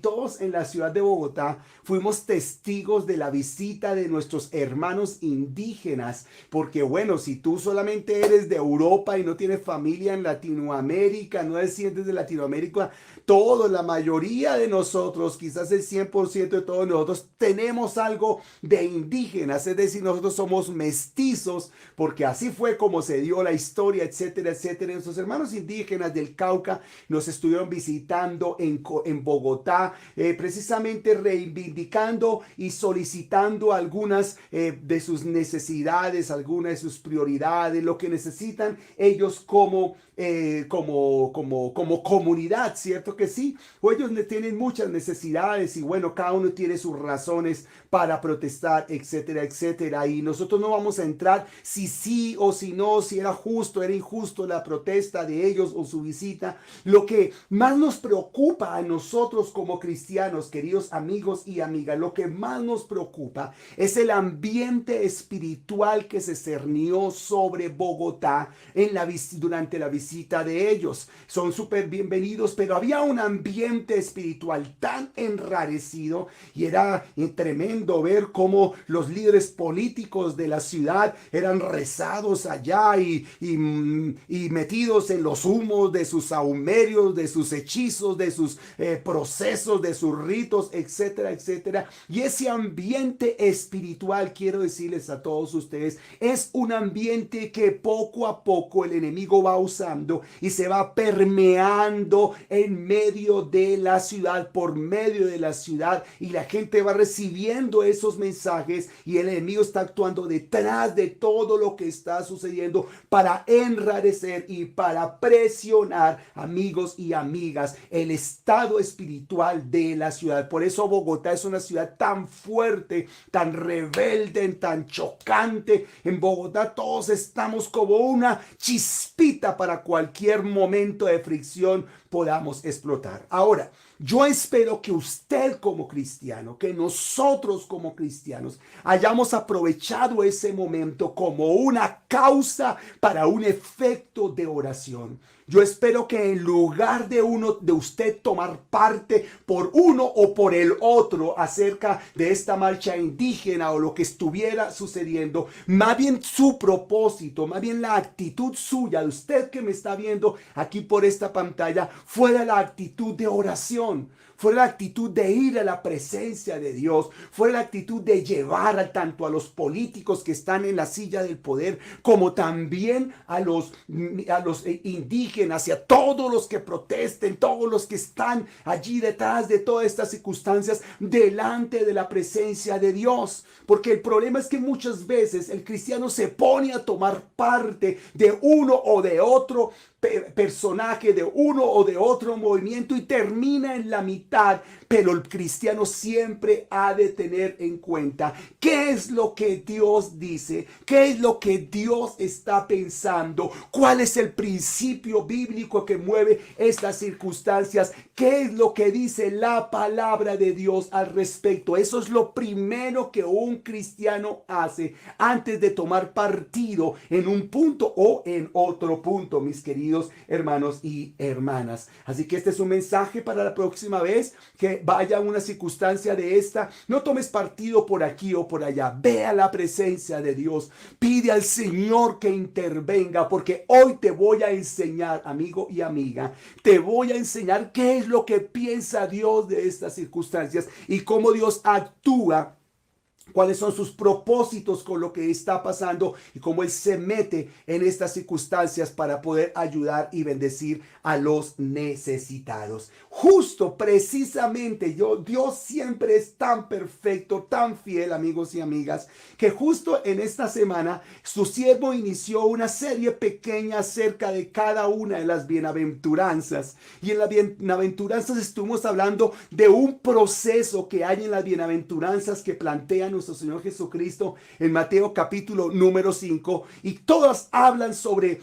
Todos en la ciudad de Bogotá fuimos testigos de la visita de nuestros hermanos indígenas, porque bueno, si tú solamente eres de Europa y no tienes familia en Latinoamérica, no desciendes de Latinoamérica, todos, la mayoría de nosotros, quizás el 100% de todos nosotros, tenemos algo de indígenas, es decir, nosotros somos mestizos, porque así fue como se dio la historia, etcétera, etcétera. Nuestros hermanos indígenas del Cauca nos estuvieron visitando en Bogotá, precisamente reivindicando y solicitando algunas de sus necesidades, algunas de sus prioridades, lo que necesitan ellos como comunidad, ¿cierto que sí? O ellos tienen muchas necesidades y bueno, cada uno tiene sus razones para protestar, etcétera, etcétera. Y nosotros no vamos a entrar si sí o si no, si era justo, era injusto la protesta de ellos o su visita. Lo que más nos preocupa a nosotros como cristianos, queridos amigos y amigas, lo que más nos preocupa es el ambiente espiritual que se cernió sobre Bogotá durante la visita de ellos. Son súper bienvenidos, pero había un ambiente espiritual tan enrarecido y era tremendo ver cómo los líderes políticos de la ciudad eran rezados allá y metidos en los humos de sus sahumerios, de sus hechizos, de sus procesos, de sus ritos, etcétera, etcétera. Y ese ambiente espiritual, quiero decirles a todos ustedes, es un ambiente que poco a poco el enemigo va usando y se va permeando en medio de la ciudad, por medio de la ciudad, y la gente va recibiendo esos mensajes y el enemigo está actuando detrás de todo lo que está sucediendo para enrarecer y para presionar, amigos y amigas, el estado espiritual de la ciudad. Por eso Bogotá es una ciudad tan fuerte, tan rebelde, tan chocante. En Bogotá todos estamos como una chispita para cualquier momento de fricción podamos explotar. Ahora, yo espero que usted como cristiano, que nosotros como cristianos hayamos aprovechado ese momento como una causa para un efecto de oración. Yo espero que en lugar de usted tomar parte por uno o por el otro acerca de esta marcha indígena o lo que estuviera sucediendo, más bien su propósito, más bien la actitud suya, de usted que me está viendo aquí por esta pantalla, fuera la actitud de oración. Fue la actitud de ir a la presencia de Dios, fue la actitud de llevar tanto a los políticos que están en la silla del poder, como también a los indígenas y a todos los que protesten, todos los que están allí detrás de todas estas circunstancias, delante de la presencia de Dios. Porque el problema es que muchas veces el cristiano se pone a tomar parte de uno o de otro personaje, de uno o de otro movimiento y termina en la mitad, pero el cristiano siempre ha de tener en cuenta qué es lo que Dios dice, qué es lo que Dios está pensando, cuál es el principio bíblico que mueve estas circunstancias, qué es lo que dice la palabra de Dios al respecto. Eso es lo primero que un cristiano hace antes de tomar partido en un punto o en otro punto, mis queridos hermanos y hermanas. Así que este es un mensaje para la próxima vez que vaya a una circunstancia de esta. No tomes partido por aquí o por allá. Ve a la presencia de Dios. Pide al Señor que intervenga, porque hoy te voy a enseñar, amigo y amiga, te voy a enseñar qué es lo que piensa Dios de estas circunstancias y cómo Dios actúa, cuáles son sus propósitos con lo que está pasando y cómo Él se mete en estas circunstancias para poder ayudar y bendecir a los necesitados. Justo, precisamente, Dios siempre es tan perfecto, tan fiel, amigos y amigas, que justo en esta semana su siervo inició una serie pequeña acerca de cada una de las bienaventuranzas. Y en las bienaventuranzas estuvimos hablando de un proceso que hay en las bienaventuranzas que plantean nuestro Señor Jesucristo en Mateo capítulo número 5, y todas hablan sobre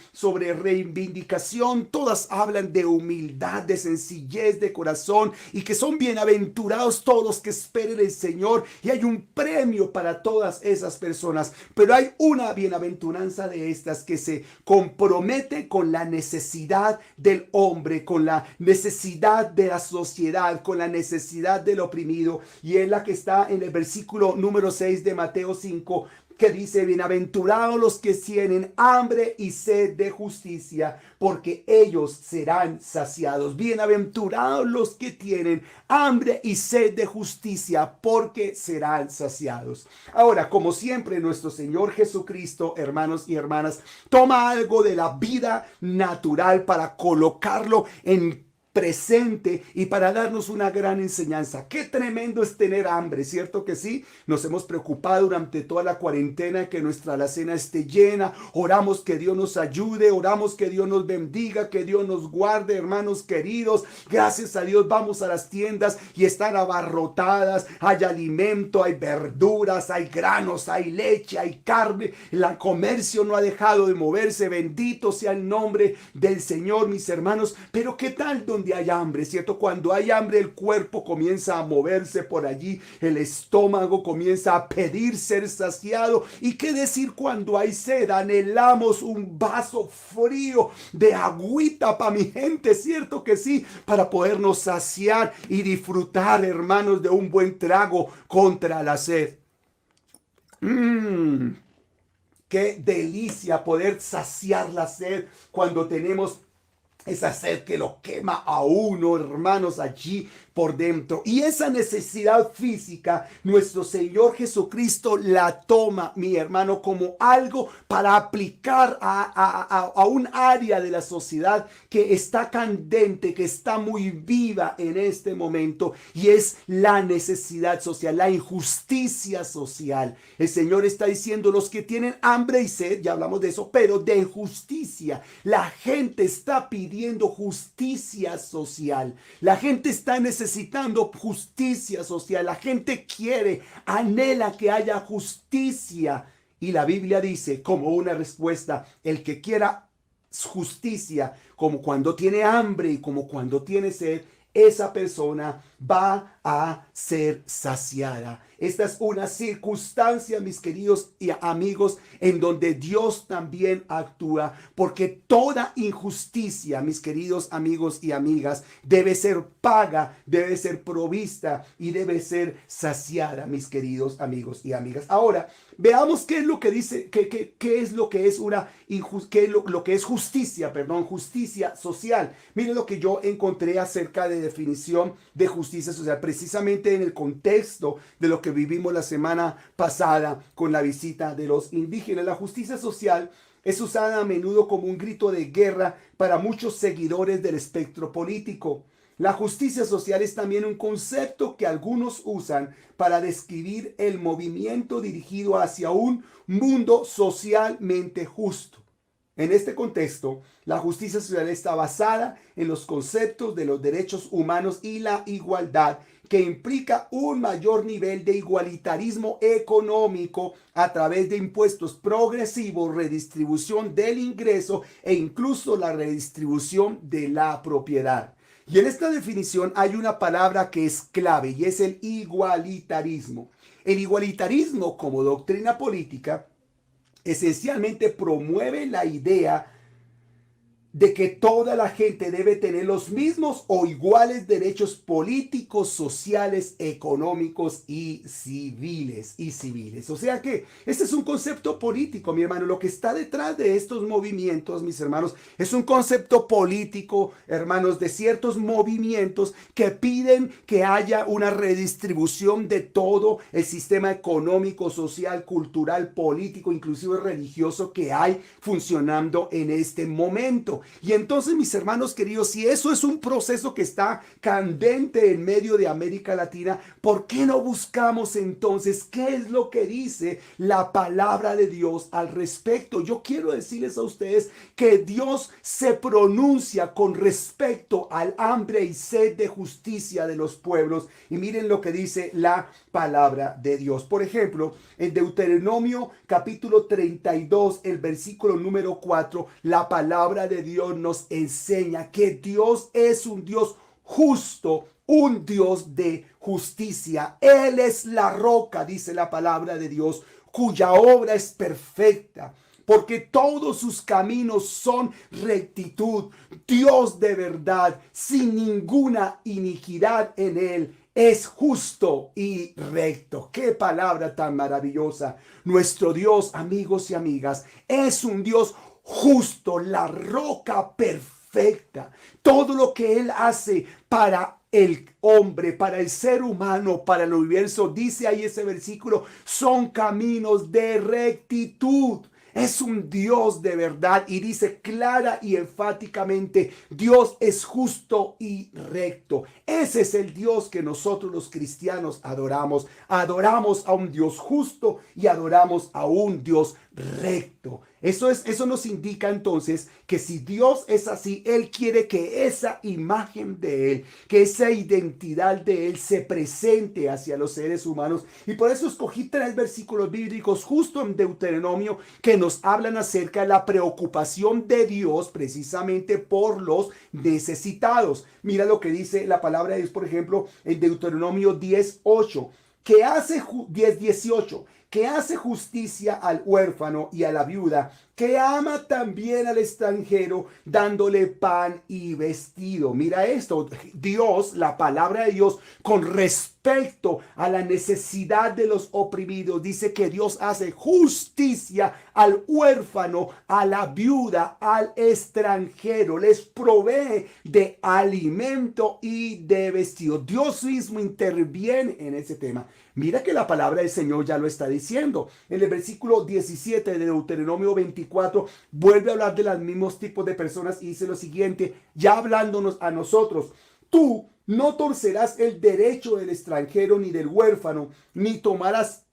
reivindicación, todas hablan de humildad, de sencillez de corazón, y que son bienaventurados todos los que esperen el Señor, y hay un premio para todas esas personas. Pero hay una bienaventuranza de estas que se compromete con la necesidad del hombre, con la necesidad de la sociedad, con la necesidad del oprimido, y es la que está en el versículo número 6 de Mateo 5, que dice: bienaventurados los que tienen hambre y sed de justicia, porque ellos serán saciados. Bienaventurados los que tienen hambre y sed de justicia, porque serán saciados. Ahora, como siempre, nuestro Señor Jesucristo, hermanos y hermanas, toma algo de la vida natural para colocarlo en presente y para darnos una gran enseñanza. Qué tremendo es tener hambre, ¿cierto que sí? Nos hemos preocupado durante toda la cuarentena que nuestra alacena esté llena. Oramos que Dios nos ayude, oramos que Dios nos bendiga, que Dios nos guarde, hermanos queridos. Gracias a Dios vamos a las tiendas y están abarrotadas. Hay alimento, hay verduras, hay granos, hay leche, hay carne. El comercio no ha dejado de moverse. Bendito sea el nombre del Señor, mis hermanos. Pero ¿qué tal donde hay hambre? ¿Cierto? Cuando hay hambre, el cuerpo comienza a moverse por allí, el estómago comienza a pedir ser saciado. ¿Y qué decir cuando hay sed? Anhelamos un vaso frío de agüita para mi gente, ¿cierto que sí? Para podernos saciar y disfrutar, hermanos, de un buen trago contra la sed. Qué delicia poder saciar la sed cuando tenemos esa sed que lo quema a uno, hermanos, allí por dentro. Y esa necesidad física, nuestro Señor Jesucristo la toma, mi hermano, como algo para aplicar a un área de la sociedad que está candente, que está muy viva en este momento, y es la necesidad social, la injusticia social. El Señor está diciendo: los que tienen hambre y sed, ya hablamos de eso, pero de justicia. La gente está pidiendo justicia social. La gente está necesitando justicia social. La gente quiere, anhela que haya justicia. Y la Biblia dice, como una respuesta: el que quiera justicia, como cuando tiene hambre y como cuando tiene sed, esa persona va a ser saciada. Esta es una circunstancia, mis queridos y amigos, en donde Dios también actúa, porque toda injusticia, mis queridos amigos y amigas, debe ser paga, debe ser provista y debe ser saciada, mis queridos amigos y amigas. Ahora, veamos qué es lo que dice, qué es lo que es lo que es justicia, justicia social. Miren lo que yo encontré acerca de definición de justicia social, precisamente en el contexto de lo que vivimos la semana pasada con la visita de los indígenas. La justicia social es usada a menudo como un grito de guerra para muchos seguidores del espectro político. La justicia social es también un concepto que algunos usan para describir el movimiento dirigido hacia un mundo socialmente justo. En este contexto, la justicia social está basada en los conceptos de los derechos humanos y la igualdad, que implica un mayor nivel de igualitarismo económico a través de impuestos progresivos, redistribución del ingreso e incluso la redistribución de la propiedad. Y en esta definición hay una palabra que es clave, y es el igualitarismo. El igualitarismo, como doctrina política, esencialmente promueve la idea de que toda la gente debe tener los mismos o iguales derechos políticos, sociales, económicos y civiles. O sea que este es un concepto político, mi hermano. Lo que está detrás de estos movimientos, mis hermanos, es un concepto político, hermanos, de ciertos movimientos que piden que haya una redistribución de todo el sistema económico, social, cultural, político, inclusive religioso que hay funcionando en este momento. Y entonces, mis hermanos queridos, si eso es un proceso que está candente en medio de América Latina, ¿por qué no buscamos entonces qué es lo que dice la palabra de Dios al respecto? Yo quiero decirles a ustedes que Dios se pronuncia con respecto al hambre y sed de justicia de los pueblos. Y miren lo que dice la palabra de Dios. Por ejemplo, en Deuteronomio capítulo 32, el versículo número 4, la palabra de Dios nos enseña que Dios es un Dios justo, un Dios de justicia. Él es la roca, dice la palabra de Dios, cuya obra es perfecta, porque todos sus caminos son rectitud. Dios de verdad, sin ninguna iniquidad en él, es justo y recto. Qué palabra tan maravillosa. Nuestro Dios, amigos y amigas, es un Dios justo, la roca perfecta. Todo lo que él hace para el hombre, para el ser humano, para el universo, dice ahí ese versículo, son caminos de rectitud. Es un Dios de verdad y dice clara y enfáticamente, Dios es justo y recto. Ese es el Dios que nosotros los cristianos adoramos. Adoramos a un Dios justo y adoramos a un Dios recto. Eso nos indica entonces que si Dios es así, Él quiere que esa imagen de Él, que esa identidad de Él se presente hacia los seres humanos. Y por eso escogí 3 versículos bíblicos justo en Deuteronomio que nos hablan acerca de la preocupación de Dios precisamente por los necesitados. Mira lo que dice la palabra de Dios, por ejemplo, en Deuteronomio 10:8, que hace 10:18, que hace justicia al huérfano y a la viuda, que ama también al extranjero, dándole pan y vestido. Mira esto, Dios, la palabra de Dios, con respecto a la necesidad de los oprimidos, dice que Dios hace justicia al huérfano, a la viuda, al extranjero, les provee de alimento y de vestido. Dios mismo interviene en ese tema. Mira que la palabra del Señor ya lo está diciendo. En el versículo 17 de Deuteronomio 24 vuelve a hablar de los mismos tipos de personas y dice lo siguiente, ya hablándonos a nosotros. Tú no torcerás el derecho del extranjero ni del huérfano, ni tomarás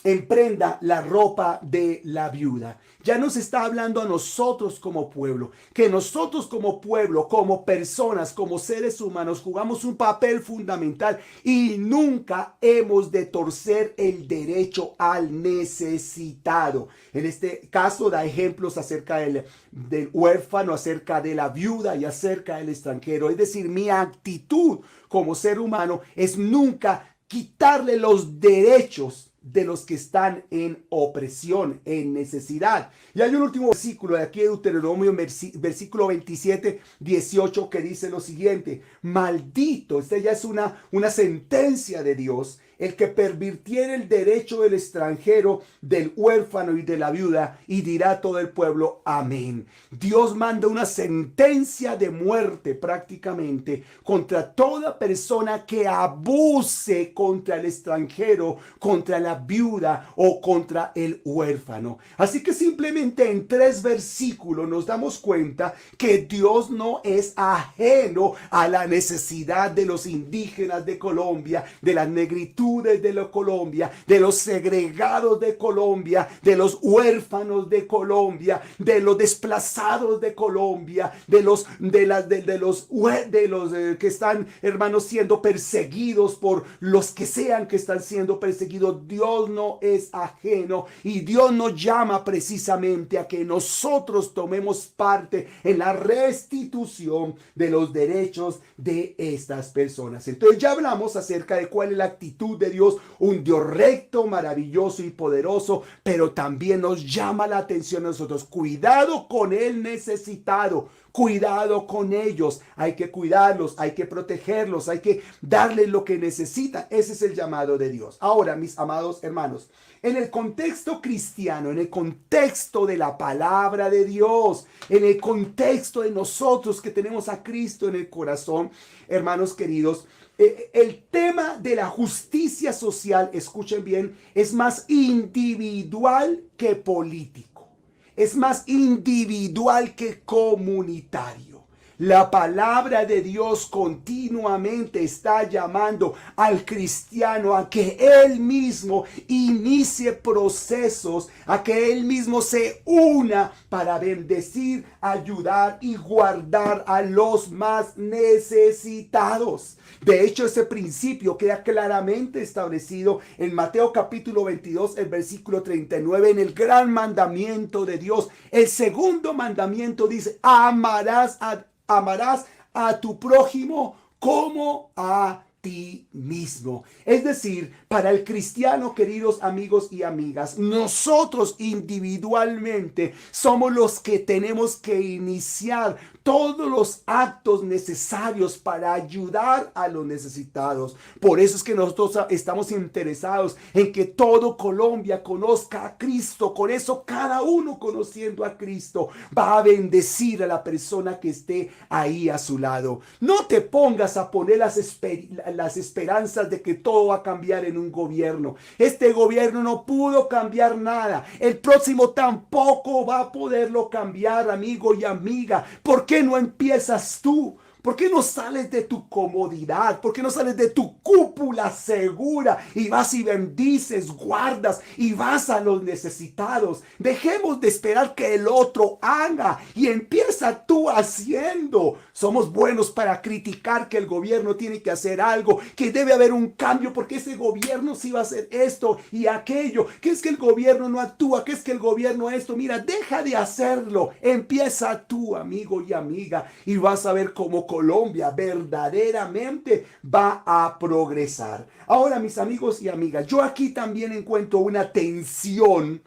en prenda la ropa de la viuda. Ya nos está hablando a nosotros como pueblo, que nosotros como pueblo, como personas, como seres humanos, jugamos un papel fundamental y nunca hemos de torcer el derecho al necesitado. En este caso da ejemplos acerca del huérfano, acerca de la viuda y acerca del extranjero. Es decir, mi actitud como ser humano es nunca quitarle los derechos de los que están en opresión, en necesidad. Y hay un último versículo de aquí de Deuteronomio, versículo 27, 18, que dice lo siguiente, maldito, esta ya es una sentencia de Dios, el que pervirtiere el derecho del extranjero, del huérfano y de la viuda, y dirá todo el pueblo, amén. Dios manda una sentencia de muerte prácticamente contra toda persona que abuse contra el extranjero, contra la viuda o contra el huérfano. Así que simplemente en 3 versículos nos damos cuenta que Dios no es ajeno a la necesidad de los indígenas de Colombia, de las negritudes de la Colombia, de los segregados de Colombia, de los huérfanos de Colombia, de los desplazados de Colombia, de los que están, hermanos, siendo perseguidos por los que sean que están siendo perseguidos. Dios no es ajeno y Dios nos llama precisamente a que nosotros tomemos parte en la restitución de los derechos de estas personas. Entonces ya hablamos acerca de cuál es la actitud de Dios, un Dios recto, maravilloso y poderoso, pero también nos llama la atención a nosotros. Cuidado con el necesitado, cuidado con ellos, hay que cuidarlos, hay que protegerlos, hay que darles lo que necesitan. Ese es el llamado de Dios. Ahora, mis amados hermanos, en el contexto cristiano, en el contexto de la palabra de Dios, en el contexto de nosotros que tenemos a Cristo en el corazón, hermanos queridos, el tema de la justicia social, escuchen bien, es más individual que político. es más individual que comunitario. La palabra de Dios continuamente está llamando al cristiano a que él mismo inicie procesos, a que él mismo se una para bendecir, ayudar y guardar a los más necesitados. De hecho, ese principio queda claramente establecido en Mateo capítulo 22, el versículo 39, en el gran mandamiento de Dios. El segundo mandamiento dice: amarás a tu prójimo como a ti mismo. Es decir, para el cristiano, queridos amigos y amigas, nosotros individualmente somos los que tenemos que iniciar todos los actos necesarios para ayudar a los necesitados. Por eso es que nosotros estamos interesados en que todo Colombia conozca a Cristo. Con eso, cada uno conociendo a Cristo va a bendecir a la persona que esté ahí a su lado. No te pongas a poner las esperanzas de que todo va a cambiar en un gobierno. Este gobierno no pudo cambiar nada. El próximo tampoco va a poderlo cambiar, amigo y amiga. ¿Por qué no empiezas tú? ¿Por qué no sales de tu comodidad? ¿Por qué no sales de tu cúpula segura y vas y bendices, guardas y vas a los necesitados? Dejemos de esperar que el otro haga y empieza tú haciendo. Somos buenos para criticar que el gobierno tiene que hacer algo, que debe haber un cambio porque ese gobierno sí va a hacer esto y aquello, que es que el gobierno no actúa, que es que el gobierno esto. Mira, deja de hacerlo. Empieza tú, amigo y amiga, y vas a ver cómo Colombia verdaderamente va a progresar. Ahora, mis amigos y amigas, yo aquí también encuentro una tensión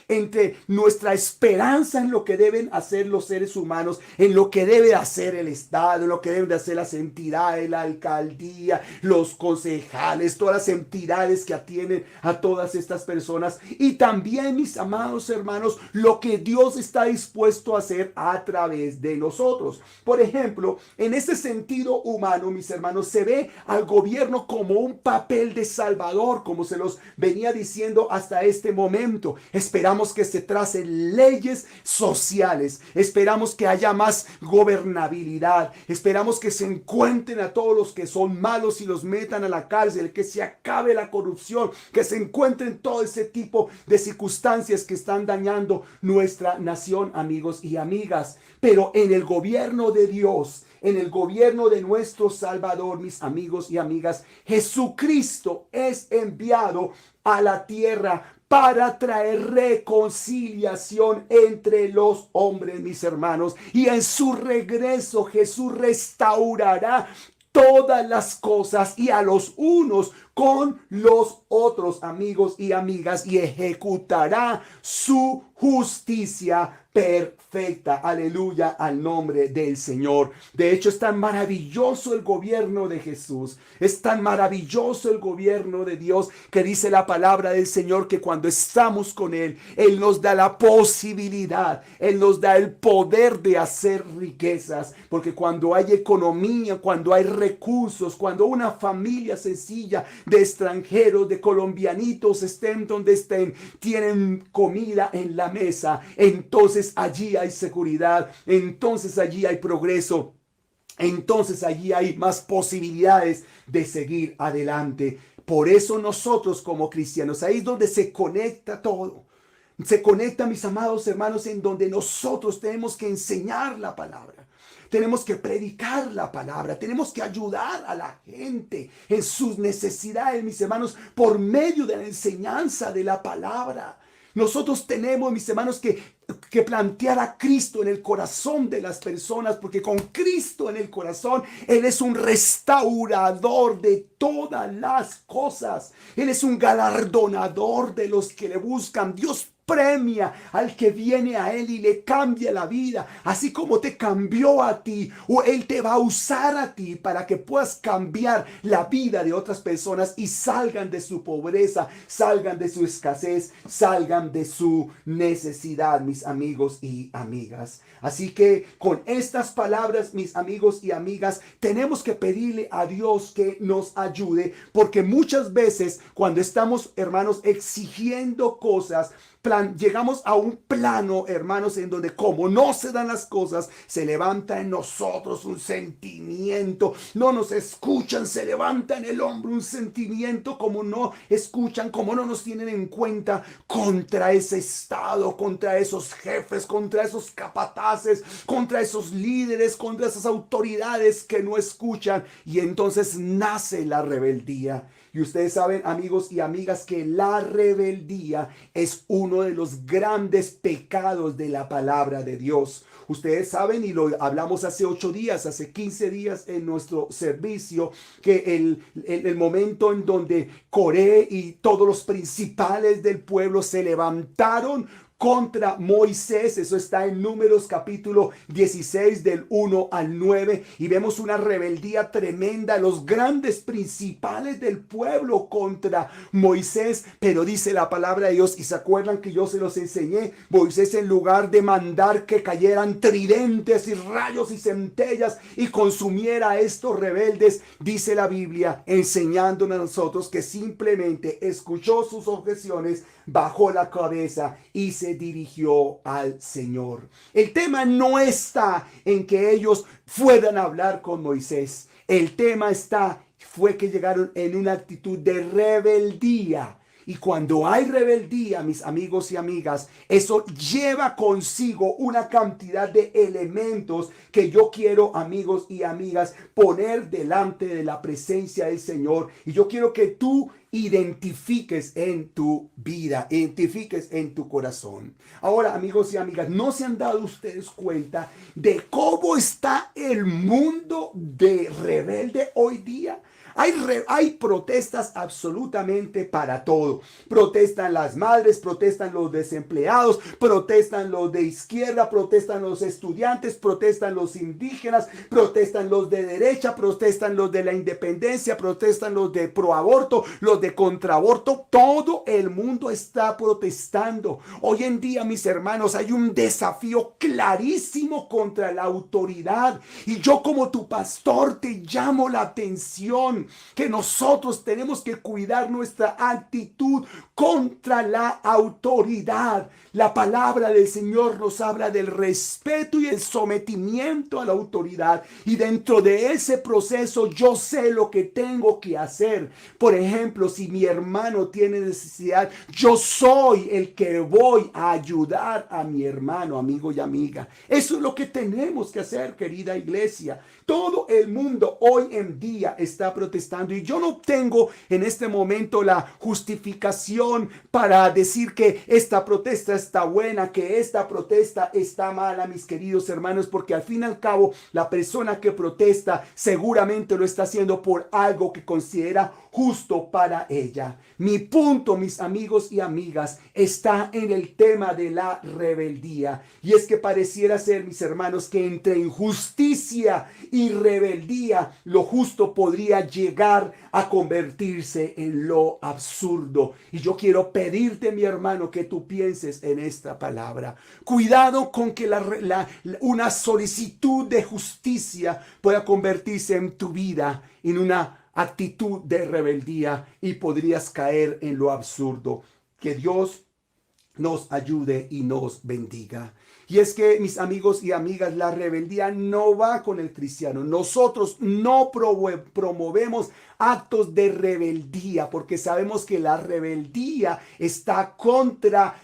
entre nuestra esperanza en lo que deben hacer los seres humanos, en lo que debe hacer el Estado, en lo que deben de hacer las entidades, la alcaldía, los concejales, todas las entidades que atienden a todas estas personas, y también, mis amados hermanos, lo que Dios está dispuesto a hacer a través de nosotros. Por ejemplo, en ese sentido humano, mis hermanos, se ve al gobierno como un papel de salvador, como se los venía diciendo hasta este momento. Esperamos que se tracen leyes sociales, esperamos que haya más gobernabilidad, esperamos que se encuentren a todos los que son malos y los metan a la cárcel, que se acabe la corrupción, que se encuentren todo ese tipo de circunstancias que están dañando nuestra nación, amigos y amigas. Pero en el gobierno de Dios, en el gobierno de nuestro Salvador, mis amigos y amigas, Jesucristo es enviado a la tierra para traer reconciliación entre los hombres, mis hermanos. Y en su regreso Jesús restaurará todas las cosas y a los unos con los otros, amigos y amigas, y ejecutará su justicia perfecta. Aleluya al nombre del Señor. De hecho, es tan maravilloso el gobierno de Jesús, es tan maravilloso el gobierno de Dios, que dice la palabra del Señor que cuando estamos con Él, Él nos da la posibilidad, Él nos da el poder de hacer riquezas, porque cuando hay economía, cuando hay recursos, cuando una familia sencilla de extranjeros, de colombianitos, estén donde estén, tienen comida en la mesa, entonces allí hay seguridad, entonces allí hay progreso, entonces allí hay más posibilidades de seguir adelante. Por eso nosotros como cristianos, ahí es donde se conecta todo. Se conecta, mis amados hermanos, en donde nosotros tenemos que enseñar la palabra. Tenemos que predicar la palabra, tenemos que ayudar a la gente en sus necesidades, mis hermanos, por medio de la enseñanza de la palabra. Nosotros tenemos, mis hermanos, que plantear a Cristo en el corazón de las personas, porque con Cristo en el corazón, Él es un restaurador de todas las cosas. Él es un galardonador de los que le buscan. Dios premia al que viene a Él y le cambia la vida, así como te cambió a ti, o Él te va a usar a ti para que puedas cambiar la vida de otras personas y salgan de su pobreza, salgan de su escasez, salgan de su necesidad, mis amigos y amigas. Así que con estas palabras, mis amigos y amigas, tenemos que pedirle a Dios que nos ayude, porque muchas veces cuando estamos, hermanos, exigiendo cosas, llegamos a un plano, hermanos, en donde como no se dan las cosas, se levanta en nosotros un sentimiento. No nos escuchan, se levanta en el hombre un sentimiento, como no escuchan, como no nos tienen en cuenta, contra ese estado, contra esos jefes, contra esos capataces, contra esos líderes, contra esas autoridades que no escuchan. Y entonces nace la rebeldía. Y ustedes saben, amigos y amigas, que la rebeldía es uno de los grandes pecados de la palabra de Dios. Ustedes saben, y lo hablamos hace 8 días, hace 15 días en nuestro servicio, que el momento en donde Coré y todos los principales del pueblo se levantaron contra Moisés. Eso está en Números capítulo 16 del 1 al 9, y vemos una rebeldía tremenda, los grandes principales del pueblo contra Moisés. Pero dice la palabra de Dios, y se acuerdan que yo se los enseñé, Moisés, en lugar de mandar que cayeran tridentes y rayos y centellas y consumiera a estos rebeldes, dice la Biblia, enseñándonos a nosotros, que simplemente escuchó sus objeciones, bajó la cabeza y se dirigió al Señor. El tema no está en que ellos fueran a hablar con Moisés. El tema fue que llegaron en una actitud de rebeldía. Y cuando hay rebeldía, mis amigos y amigas, eso lleva consigo una cantidad de elementos que yo quiero, amigos y amigas, poner delante de la presencia del Señor. Y yo quiero que tú identifiques en tu vida, identifiques en tu corazón. Ahora, amigos y amigas, ¿no se han dado ustedes cuenta de cómo está el mundo de rebelde hoy día? Hay protestas absolutamente para todo. Protestan las madres, protestan los desempleados, protestan los de izquierda, protestan los estudiantes, protestan los indígenas, protestan los de derecha, protestan los de la independencia, protestan los de proaborto, los de contraaborto. Todo el mundo está protestando. Hoy en día, mis hermanos, hay un desafío clarísimo contra la autoridad. Y yo, como tu pastor, te llamo la atención que nosotros tenemos que cuidar nuestra actitud contra la autoridad. La palabra del Señor nos habla del respeto y el sometimiento a la autoridad. Y dentro de ese proceso yo sé lo que tengo que hacer. Por ejemplo, si mi hermano tiene necesidad, yo soy el que voy a ayudar a mi hermano, amigo y amiga. Eso es lo que tenemos que hacer, querida iglesia. Todo el mundo hoy en día está protestando, y yo no tengo en este momento la justificación para decir que esta protesta está buena, que esta protesta está mala, mis queridos hermanos, porque al fin y al cabo la persona que protesta seguramente lo está haciendo por algo que considera justo para ella. Mi punto, mis amigos y amigas, está en el tema de la rebeldía. Y es que pareciera ser, mis hermanos, que entre injusticia y rebeldía, lo justo podría llegar a convertirse en lo absurdo. Y yo quiero pedirte, mi hermano, que tú pienses en esta palabra. Cuidado con que una solicitud de justicia pueda convertirse en tu vida en una actitud de rebeldía, y podrías caer en lo absurdo. Que Dios nos ayude y nos bendiga. Y es que, mis amigos y amigas, la rebeldía no va con el cristiano. Nosotros no promovemos actos de rebeldía, porque sabemos que la rebeldía está contra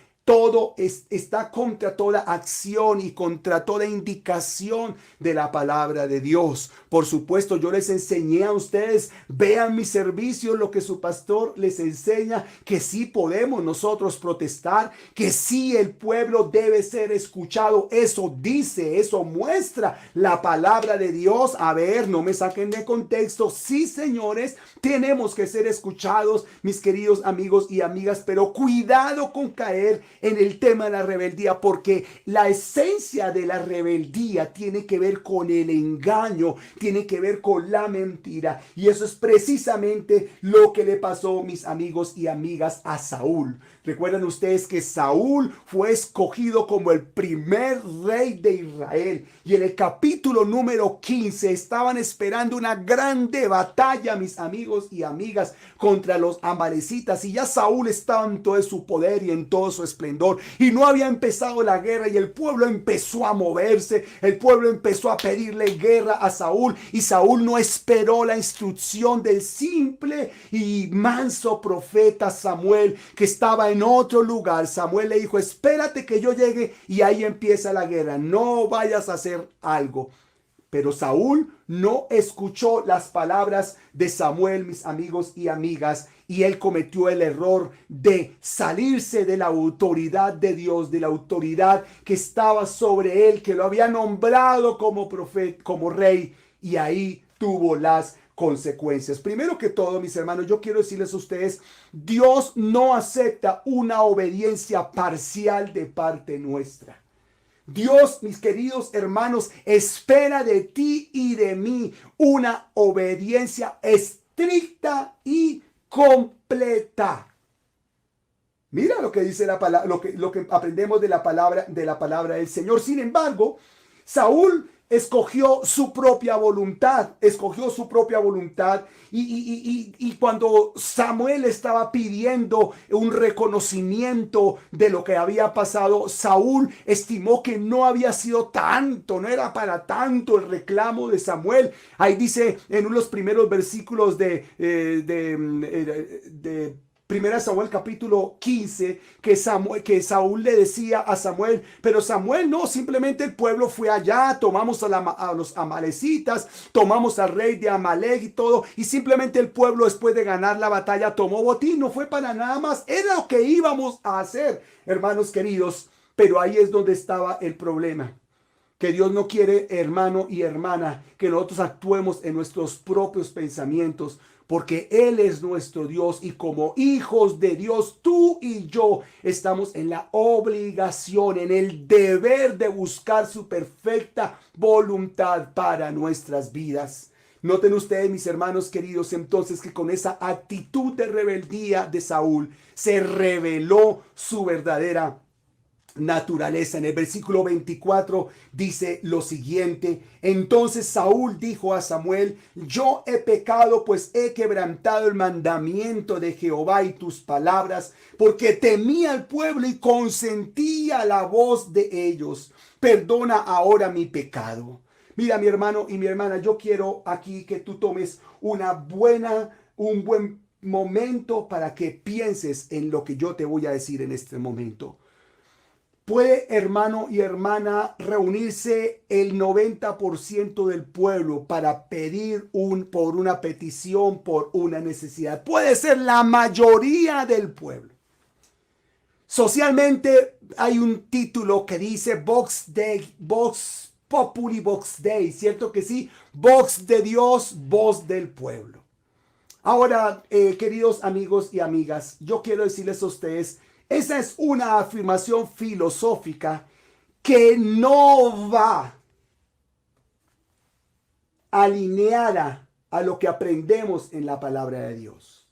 está contra toda acción y contra toda indicación de la palabra de Dios. Por supuesto, yo les enseñé a ustedes, vean mis servicios, lo que su pastor les enseña, que sí podemos nosotros protestar, que sí el pueblo debe ser escuchado. Eso dice, eso muestra la palabra de Dios. A ver, no me saquen de contexto. Sí, señores, tenemos que ser escuchados, mis queridos amigos y amigas, pero cuidado con caer en el tema de la rebeldía, porque la esencia de la rebeldía tiene que ver con el engaño, tiene que ver con la mentira, y eso es precisamente lo que le pasó, mis amigos y amigas, a Saúl. Recuerdan ustedes que Saúl fue escogido como el primer rey de Israel. Y en el capítulo número 15 estaban esperando una grande batalla, mis amigos y amigas, contra los amalecitas. Y ya Saúl estaba en todo su poder y en todo su esplendor. Y no había empezado la guerra y el pueblo empezó a moverse. El pueblo empezó a pedirle guerra a Saúl. Y Saúl no esperó la instrucción del simple y manso profeta Samuel, que estaba en otro lugar. Samuel le dijo: espérate que yo llegue y ahí empieza la guerra, no vayas a hacer algo. Pero Saúl no escuchó las palabras de Samuel, mis amigos y amigas, y él cometió el error de salirse de la autoridad de Dios, de la autoridad que estaba sobre él, que lo había nombrado como profeta, como rey, y ahí tuvo las consecuencias. Primero que todo, mis hermanos, yo quiero decirles a ustedes: Dios no acepta una obediencia parcial de parte nuestra. Dios, mis queridos hermanos, espera de ti y de mí una obediencia estricta y completa. Mira lo que dice la palabra, lo que aprendemos de la palabra del Señor. Sin embargo, Saúl escogió su propia voluntad, y cuando Samuel estaba pidiendo un reconocimiento de lo que había pasado, Saúl estimó que no había sido tanto, no era para tanto el reclamo de Samuel. Ahí dice en unos primeros versículos de Primera Samuel capítulo 15, que Saúl le decía a Samuel: pero Samuel, no, simplemente el pueblo fue allá, tomamos a los amalecitas, tomamos al rey de Amalek y todo, y simplemente el pueblo, después de ganar la batalla, tomó botín, no fue para nada más, era lo que íbamos a hacer, hermanos queridos. Pero ahí es donde estaba el problema. Que Dios no quiere, hermano y hermana, que nosotros actuemos en nuestros propios pensamientos, porque Él es nuestro Dios, y como hijos de Dios, tú y yo estamos en la obligación, en el deber de buscar su perfecta voluntad para nuestras vidas. Noten ustedes, mis hermanos queridos, entonces, que con esa actitud de rebeldía de Saúl se reveló su verdadera naturaleza. En el versículo 24 dice lo siguiente: entonces Saúl dijo a Samuel: yo he pecado, pues he quebrantado el mandamiento de Jehová y tus palabras, porque temía al pueblo y consentía la voz de ellos. Perdona ahora mi pecado. Mira, mi hermano y mi hermana, yo quiero aquí que tú tomes un buen momento para que pienses en lo que yo te voy a decir en este momento. Puede, hermano y hermana, reunirse el 90% del pueblo para pedir por una petición, por una necesidad. Puede ser la mayoría del pueblo. Socialmente hay un título que dice Vox Dei, Vox Populi, Vox Dei, ¿cierto que sí? Vox de Dios, voz del pueblo. Ahora, queridos amigos y amigas, yo quiero decirles a ustedes: esa es una afirmación filosófica que no va alineada a lo que aprendemos en la palabra de Dios.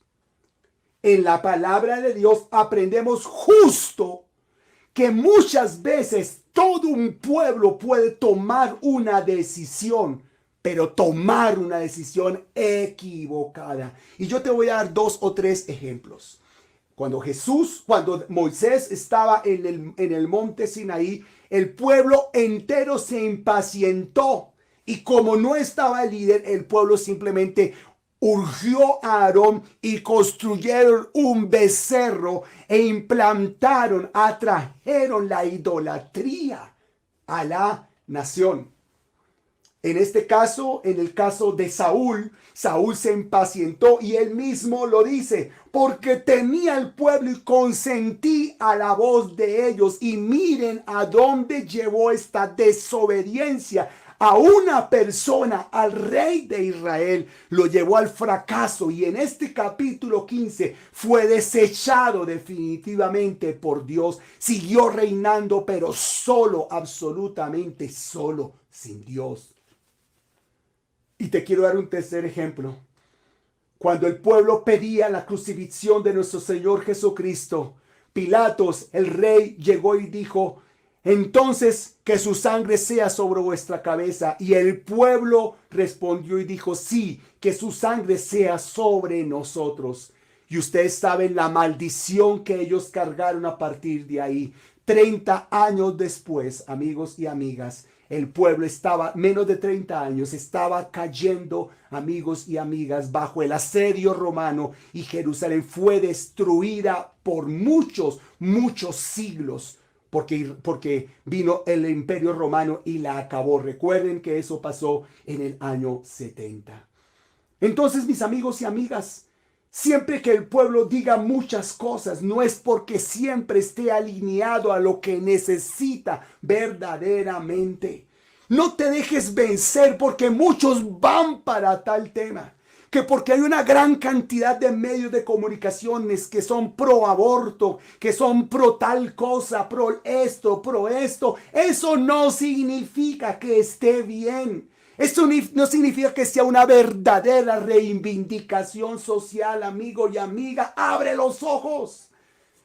En la palabra de Dios aprendemos justo que muchas veces todo un pueblo puede tomar una decisión, pero tomar una decisión equivocada. Y yo te voy a dar 2 o 3 ejemplos. Cuando Moisés estaba en el monte Sinaí, el pueblo entero se impacientó. Y como no estaba el líder, el pueblo simplemente urgió a Aarón y construyeron un becerro e atrajeron la idolatría a la nación. En este caso, en el caso de Saúl, Saúl se impacientó y él mismo lo dice: porque temía al pueblo y consentí a la voz de ellos. Y miren a dónde llevó esta desobediencia a una persona, al rey de Israel. Lo llevó al fracaso, y en este capítulo 15 fue desechado definitivamente por Dios. Siguió reinando, pero solo, absolutamente solo, sin Dios. Y te quiero dar un tercer ejemplo. Cuando el pueblo pedía la crucifixión de nuestro Señor Jesucristo, Pilatos, el rey, llegó y dijo: entonces que su sangre sea sobre vuestra cabeza. Y el pueblo respondió y dijo: sí, que su sangre sea sobre nosotros. Y ustedes saben la maldición que ellos cargaron a partir de ahí. 30 años después, amigos y amigas, el pueblo estaba, menos de 30 años, estaba cayendo, amigos y amigas, bajo el asedio romano, y Jerusalén fue destruida por muchos, muchos siglos, porque vino el imperio romano y la acabó. Recuerden que eso pasó en el año 70. Entonces, mis amigos y amigas, siempre que el pueblo diga muchas cosas, no es porque siempre esté alineado a lo que necesita verdaderamente. No te dejes vencer porque muchos van para tal tema. Que porque hay una gran cantidad de medios de comunicaciones que son pro aborto, que son pro tal cosa, pro esto, eso no significa que esté bien. Esto no significa que sea una verdadera reivindicación social, amigo y amiga. Abre los ojos.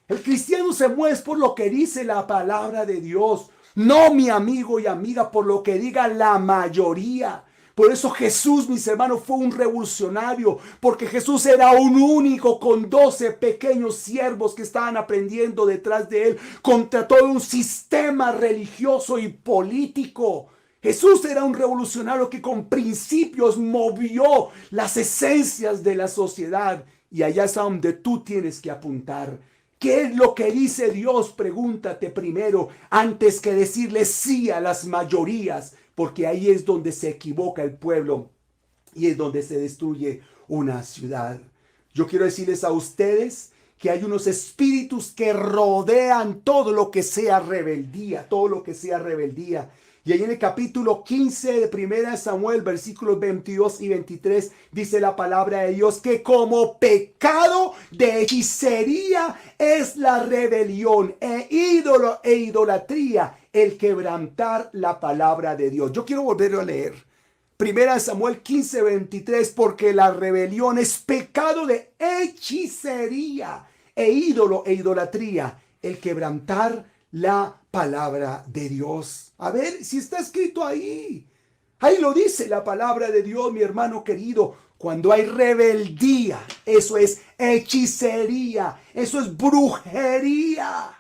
El cristiano se mueve por lo que dice la palabra de Dios. No, mi amigo y amiga, por lo que diga la mayoría. Por eso Jesús, mis hermanos, fue un revolucionario, porque Jesús era un único con 12 pequeños siervos que estaban aprendiendo detrás de él contra todo un sistema religioso y político. Jesús era un revolucionario que con principios movió las esencias de la sociedad, y allá es a donde tú tienes que apuntar. ¿Qué es lo que dice Dios? Pregúntate primero antes que decirle sí a las mayorías, porque ahí es donde se equivoca el pueblo y es donde se destruye una ciudad. Yo quiero decirles a ustedes que hay unos espíritus que rodean todo lo que sea rebeldía, todo lo que sea rebeldía. Y ahí en el capítulo 15 de 1 Samuel, versículos 22 y 23, dice la palabra de Dios que como pecado de hechicería es la rebelión e idolatría el quebrantar la palabra de Dios. Yo quiero volverlo a leer. 1 Samuel 15, 23, porque la rebelión es pecado de hechicería e idolatría el quebrantar la palabra de Dios. A ver si está escrito ahí. Ahí lo dice la palabra de Dios, mi hermano querido. Cuando hay rebeldía, eso es hechicería, eso es brujería.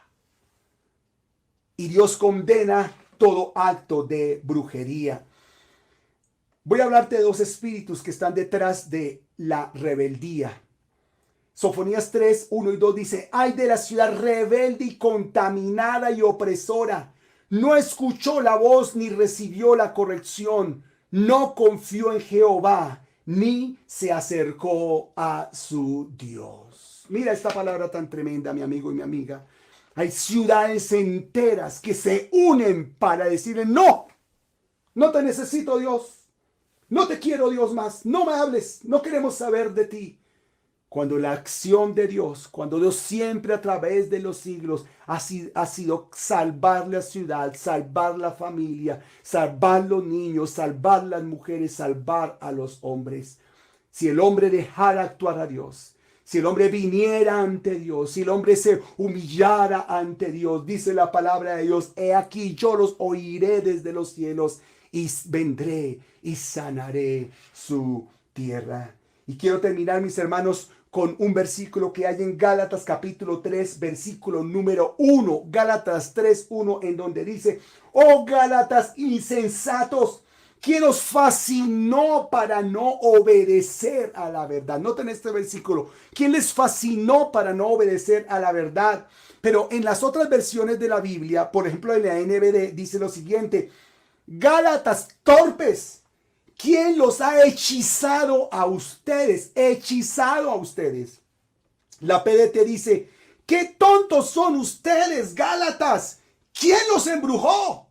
Y Dios condena todo acto de brujería. Voy a hablarte de dos espíritus que están detrás de la rebeldía. Sofonías 3, 1 y 2 dice: ay de la ciudad rebelde y contaminada y opresora. No escuchó la voz ni recibió la corrección. No confió en Jehová ni se acercó a su Dios. Mira esta palabra tan tremenda, mi amigo y mi amiga. Hay ciudades enteras que se unen para decirle: no, no te necesito, Dios. No te quiero, Dios, más. No me hables. No queremos saber de ti. Cuando la acción de Dios, cuando Dios siempre a través de los siglos ha sido salvar la ciudad, salvar la familia, salvar los niños, salvar las mujeres, salvar a los hombres. Si el hombre dejara actuar a Dios, si el hombre viniera ante Dios, si el hombre se humillara ante Dios, dice la palabra de Dios: he aquí yo los oiré desde los cielos y vendré y sanaré su tierra. Y quiero terminar, mis hermanos, con un versículo que hay en Gálatas capítulo 3, versículo número 1. Gálatas 3, 1, en donde dice: oh Gálatas insensatos, ¿quién os fascinó para no obedecer a la verdad? Noten este versículo. ¿Quién les fascinó para no obedecer a la verdad? Pero en las otras versiones de la Biblia, por ejemplo en la NBD, dice lo siguiente: Gálatas torpes, ¿quién los ha hechizado a ustedes? Hechizado a ustedes. La PDT dice: ¡qué tontos son ustedes, Gálatas! ¿Quién los embrujó?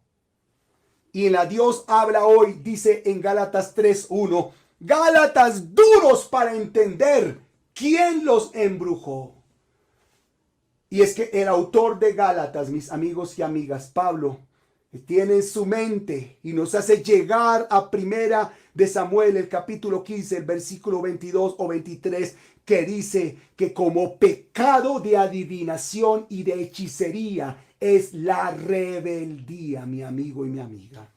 Y en la Dios habla hoy, dice en Gálatas 3:1: Gálatas duros para entender, ¿quién los embrujó? Y es que el autor de Gálatas, mis amigos y amigas, Pablo, tiene en su mente y nos hace llegar a Primera de Samuel, el capítulo 15, el versículo 22 o 23, que dice que como pecado de adivinación y de hechicería es la rebeldía, mi amigo y mi amiga.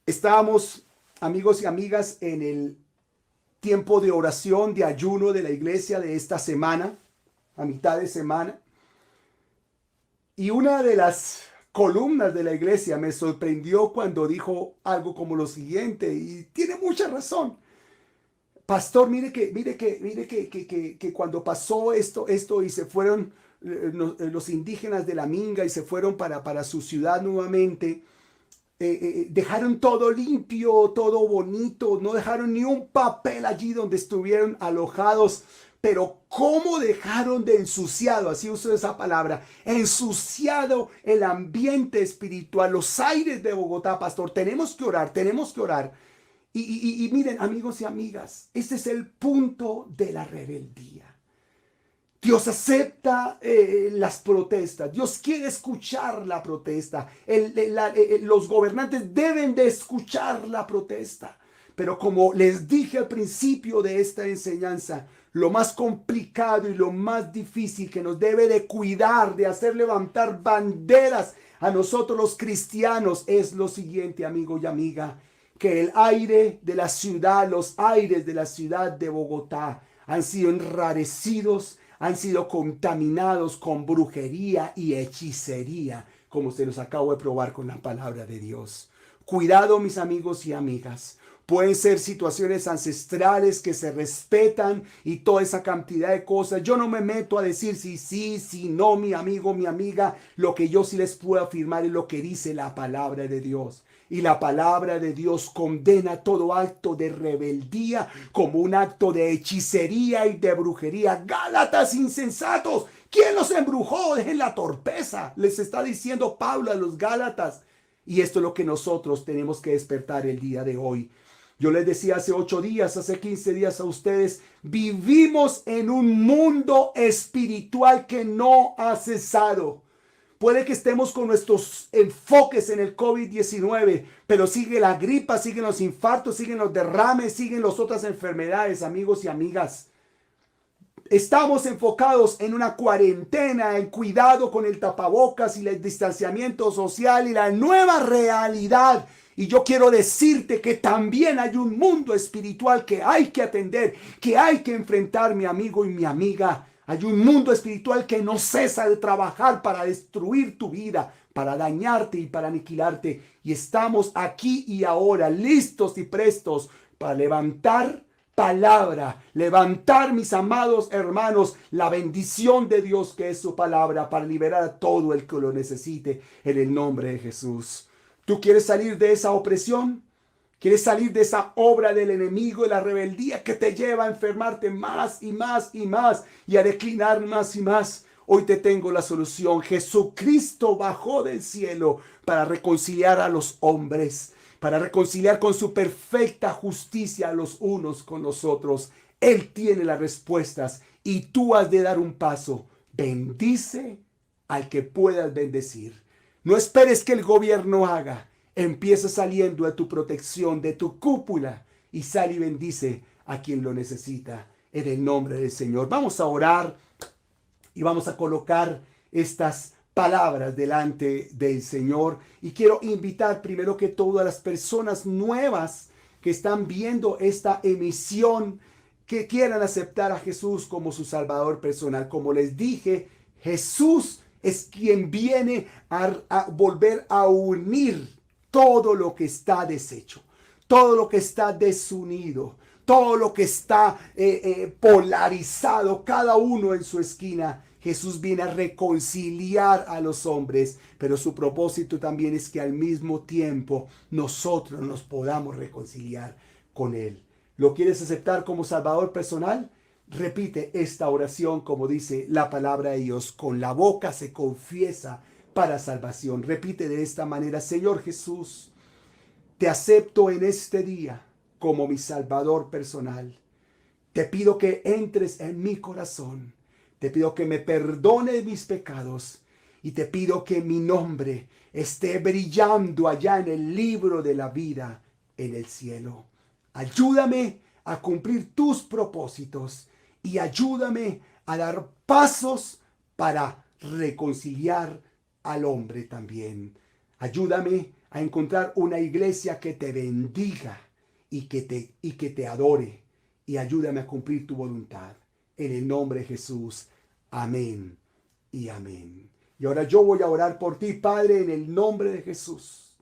Estábamos, amigos y amigas, en el tiempo de oración, de ayuno de la iglesia de esta semana, a mitad de semana. Y una de las columnas de la iglesia me sorprendió cuando dijo algo como lo siguiente, y tiene mucha razón. Pastor, mire que cuando pasó esto y se fueron los indígenas de la Minga y se fueron para su ciudad nuevamente, dejaron todo limpio, todo bonito, no dejaron ni un papel allí donde estuvieron alojados. Pero cómo dejaron de ensuciado, así uso esa palabra, ensuciado el ambiente espiritual, los aires de Bogotá, pastor. Tenemos que orar, tenemos que orar. Y miren, amigos y amigas, este es el punto de la rebeldía. Dios acepta las protestas. Dios quiere escuchar la protesta. Los gobernantes deben de escuchar la protesta. Pero como les dije al principio de esta enseñanza, lo más complicado y lo más difícil que nos debe de cuidar, de hacer levantar banderas a nosotros los cristianos, es lo siguiente, amigo y amiga, que el aire de la ciudad, los aires de la ciudad de Bogotá han sido enrarecidos, han sido contaminados con brujería y hechicería, como se los acabo de probar con la palabra de Dios. Cuidado, mis amigos y amigas. Pueden ser situaciones ancestrales que se respetan y toda esa cantidad de cosas. Yo no me meto a decir si sí, si no, mi amigo, mi amiga. Lo que yo sí les puedo afirmar es lo que dice la palabra de Dios. Y la palabra de Dios condena todo acto de rebeldía como un acto de hechicería y de brujería. Gálatas insensatos, ¿quién los embrujó? Dejen la torpeza, les está diciendo Pablo a los Gálatas. Y esto es lo que nosotros tenemos que despertar el día de hoy. Yo les decía hace 8 días, hace 15 días a ustedes, vivimos en un mundo espiritual que no ha cesado. Puede que estemos con nuestros enfoques en el COVID-19, pero sigue la gripa, siguen los infartos, siguen los derrames, siguen las otras enfermedades, amigos y amigas. Estamos enfocados en una cuarentena, en cuidado con el tapabocas y el distanciamiento social y la nueva realidad. Y yo quiero decirte que también hay un mundo espiritual que hay que atender, que hay que enfrentar, mi amigo y mi amiga. Hay un mundo espiritual que no cesa de trabajar para destruir tu vida, para dañarte y para aniquilarte. Y estamos aquí y ahora listos y prestos para levantar palabra, levantar, mis amados hermanos, la bendición de Dios que es su palabra para liberar a todo el que lo necesite en el nombre de Jesús. ¿Tú quieres salir de esa opresión? ¿Quieres salir de esa obra del enemigo, de la rebeldía que te lleva a enfermarte más y más y más y a declinar más y más? Hoy te tengo la solución. Jesucristo bajó del cielo para reconciliar a los hombres, para reconciliar con su perfecta justicia a los unos con los otros. Él tiene las respuestas y tú has de dar un paso. Bendice al que puedas bendecir. No esperes que el gobierno haga. Empieza saliendo de tu protección, de tu cúpula, y sal y bendice a quien lo necesita en el nombre del Señor. Vamos a orar y vamos a colocar estas palabras delante del Señor. Y quiero invitar primero que todo a las personas nuevas que están viendo esta emisión, que quieran aceptar a Jesús como su Salvador personal. Como les dije, Jesús es quien viene a volver a unir todo lo que está deshecho, todo lo que está desunido, todo lo que está polarizado, cada uno en su esquina. Jesús viene a reconciliar a los hombres, pero su propósito también es que al mismo tiempo nosotros nos podamos reconciliar con Él. ¿Lo quieres aceptar como Salvador personal? Repite esta oración como dice la palabra de Dios. Con la boca se confiesa para salvación. Repite de esta manera: Señor Jesús, te acepto en este día como mi Salvador personal. Te pido que entres en mi corazón. Te pido que me perdones mis pecados y te pido que mi nombre esté brillando allá en el libro de la vida en el cielo. Ayúdame a cumplir tus propósitos y ayúdame a dar pasos para reconciliar al hombre también. Ayúdame a encontrar una iglesia que te bendiga y que te adore. Y ayúdame a cumplir tu voluntad. En el nombre de Jesús. Amén y amén. Y ahora yo voy a orar por ti, Padre, en el nombre de Jesús.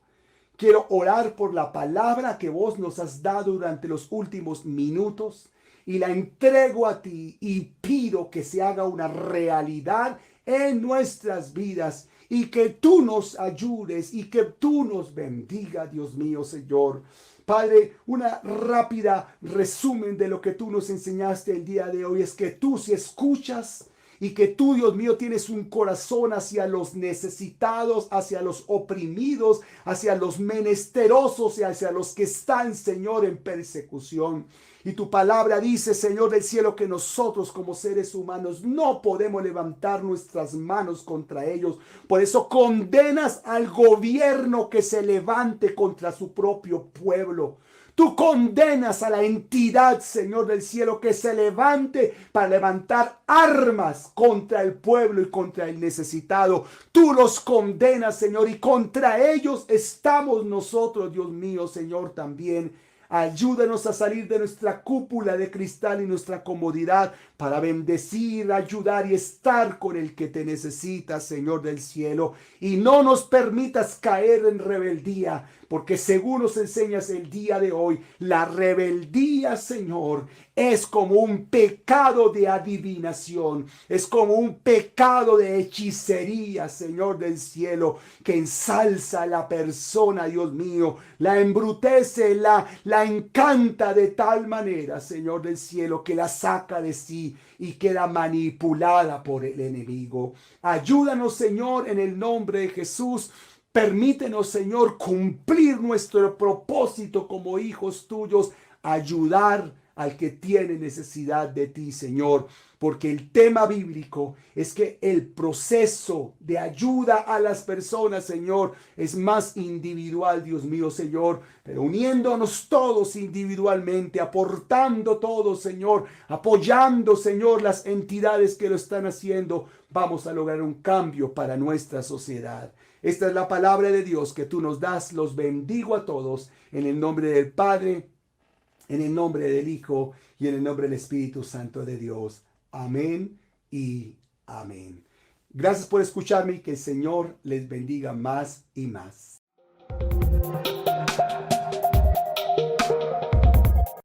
Quiero orar por la palabra que vos nos has dado durante los últimos minutos y la entrego a ti y pido que se haga una realidad en nuestras vidas y que tú nos ayudes y que tú nos bendiga, Dios mío, Señor. Padre, una rápida resumen de lo que tú nos enseñaste el día de hoy es que tú si escuchas y que tú, Dios mío, tienes un corazón hacia los necesitados, hacia los oprimidos, hacia los menesterosos y hacia los que están, Señor, en persecución. Y tu palabra dice, Señor del cielo, que nosotros como seres humanos no podemos levantar nuestras manos contra ellos. Por eso condenas al gobierno que se levante contra su propio pueblo. Tú condenas a la entidad, Señor del cielo, que se levante para levantar armas contra el pueblo y contra el necesitado. Tú los condenas, Señor, y contra ellos estamos nosotros, Dios mío, Señor, también. Ayúdanos a salir de nuestra cúpula de cristal y nuestra comodidad para bendecir, ayudar y estar con el que te necesita, Señor del cielo. Y no nos permitas caer en rebeldía, porque según nos enseñas el día de hoy, la rebeldía, Señor, es como un pecado de adivinación, es como un pecado de hechicería, Señor del cielo, que ensalza a la persona, Dios mío, la embrutece, la encanta de tal manera, Señor del cielo, que la saca de sí y queda manipulada por el enemigo. Ayúdanos, Señor, en el nombre de Jesús. Permítenos, Señor, cumplir nuestro propósito como hijos tuyos, ayudar al que tiene necesidad de ti, Señor. Porque el tema bíblico es que el proceso de ayuda a las personas, Señor, es más individual, Dios mío, Señor. Pero uniéndonos todos individualmente, aportando todos, Señor, apoyando, Señor, las entidades que lo están haciendo, vamos a lograr un cambio para nuestra sociedad. Esta es la palabra de Dios que tú nos das. Los bendigo a todos en el nombre del Padre, en el nombre del Hijo y en el nombre del Espíritu Santo de Dios. Amén y amén. Gracias por escucharme y que el Señor les bendiga más y más.